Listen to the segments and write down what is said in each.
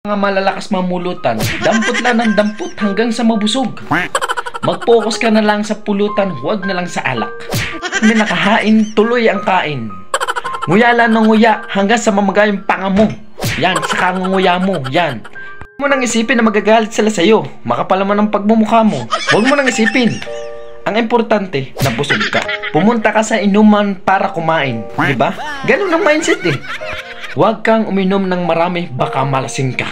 Mga malalakas mamulutan, dampot lang ng dampot hanggang sa mabusog. Mag-focus ka na lang sa pulutan, huwag na lang sa alak. May nakahain, tuloy ang kain. Nguya lang ng nguya hanggang sa mamagay yung panga mo. Yan, saka nguya mo, yan. Huwag mo nang isipin na magagalit sila sa'yo. Makapal naman ang pagmumukha mo. Huwag mo nang isipin. Ang importante, nabusog ka. Pumunta ka sa inuman para kumain. Diba? Ganun ang mindset eh. Huwag kang uminom ng marami, baka malasing ka.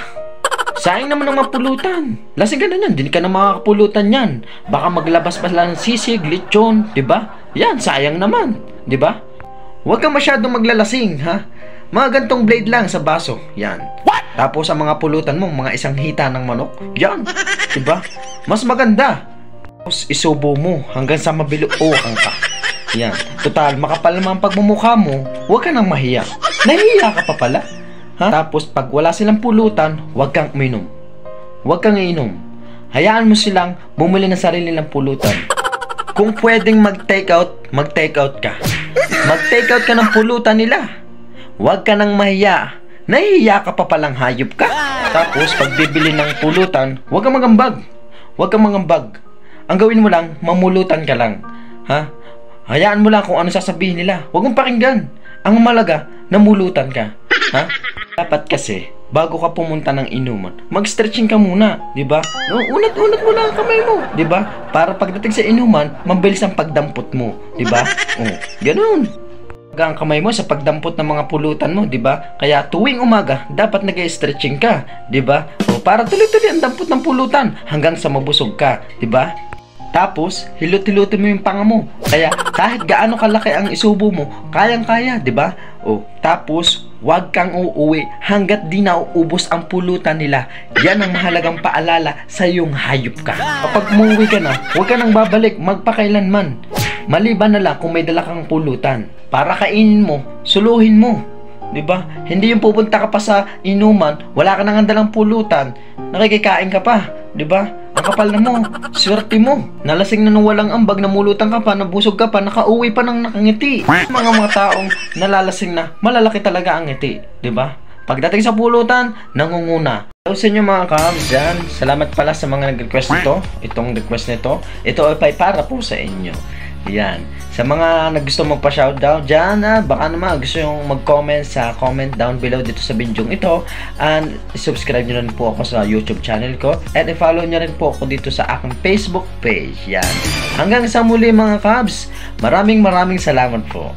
Sayang naman ang mapulutan. Lasing ka na yan, hindi ka na makakapulutan yan. Baka maglabas pa lang ng sisig, lechon, diba? Yan, sayang naman, diba? Huwag kang masyadong maglalasing, ha? Mga gantong blade lang sa baso, yan. Tapos ang mga pulutan mo, mga isang hita ng manok, yan, diba? Mas maganda. Tapos isubo mo hanggang sa mabiluokan ka. Yan, total, makapal naman ang pagmumukha mo, huwag ka nang mahiya. Nahihiya ka pa pala. Ha? Tapos pag wala silang pulutan, huwag kang uminom. Huwag kang iinom. Hayaan mo silang bumili ng sarili nilang pulutan. Kung pwedeng mag-take out ka. Mag-take out ka ng pulutan nila. Huwag ka nang mahiya. Nahihiya ka pa palang hayop ka. Tapos pag bibili ng pulutan, huwag kang magambag. Huwag kang magambag. Ang gawin mo lang, mamulutan ka lang. Ha? Hayaan mo lang kung ano sasabihin nila. Huwag mong pakinggan. Ang malaga, namulutan ka. Ha? Dapat kasi, bago ka pumunta ng inuman, mag-stretching ka muna, di ba? No, unat-unat mo lang ang kamay mo, di ba? Para pagdating sa inuman, mabilis ang pagdampot mo, di ba? Oh, ganoon. Ang kamay mo sa pagdampot ng mga pulutan mo, di ba? Kaya tuwing umaga, dapat nag-stretching ka, di ba? O para tuloy-tuloy ang dampot ng pulutan hanggang sa mabusog ka, di ba? Tapos, hilot-hilutin mo yung panga mo. Kaya, kahit gaano kalaki ang isubo mo, kayang-kaya, di ba? O, tapos, huwag kang uuwi hanggat di nauubos ang pulutan nila. Yan ang mahalagang paalala sa iyong hayop ka. Kapag umuwi ka na, huwag ka nang babalik magpakailanman. Maliban na lang kung may dala kang pulutan. Para kainin mo, suluhin mo. Diba? Hindi yung pupunta ka pa sa inuman, wala ka nang dalang pulutan, nakikikain ka pa. Diba? Ang kapal na mo, swerte mo. Nalasing na nung walang ambag, namulutan ka pa, nabusog ka pa, nakauwi pa ng nakangiti. Mga taong nalalasing na, malalaki talaga ang ngiti. Diba? Pagdating sa pulutan, nangunguna. Hello sa inyo mga kabs dyan. Salamat pala sa mga nag-request nito. Itong request nito, ito ay para po sa inyo. Yan. Sa mga naggusto magpa-shoutout dyan, baka naman gusto yung mag-comment sa comment down below dito sa video ito. And subscribe nyo rin po ako sa YouTube channel ko. At i-follow nyo rin po ako dito sa aking Facebook page. Yan. Hanggang sa muli mga kabs, maraming salamat po.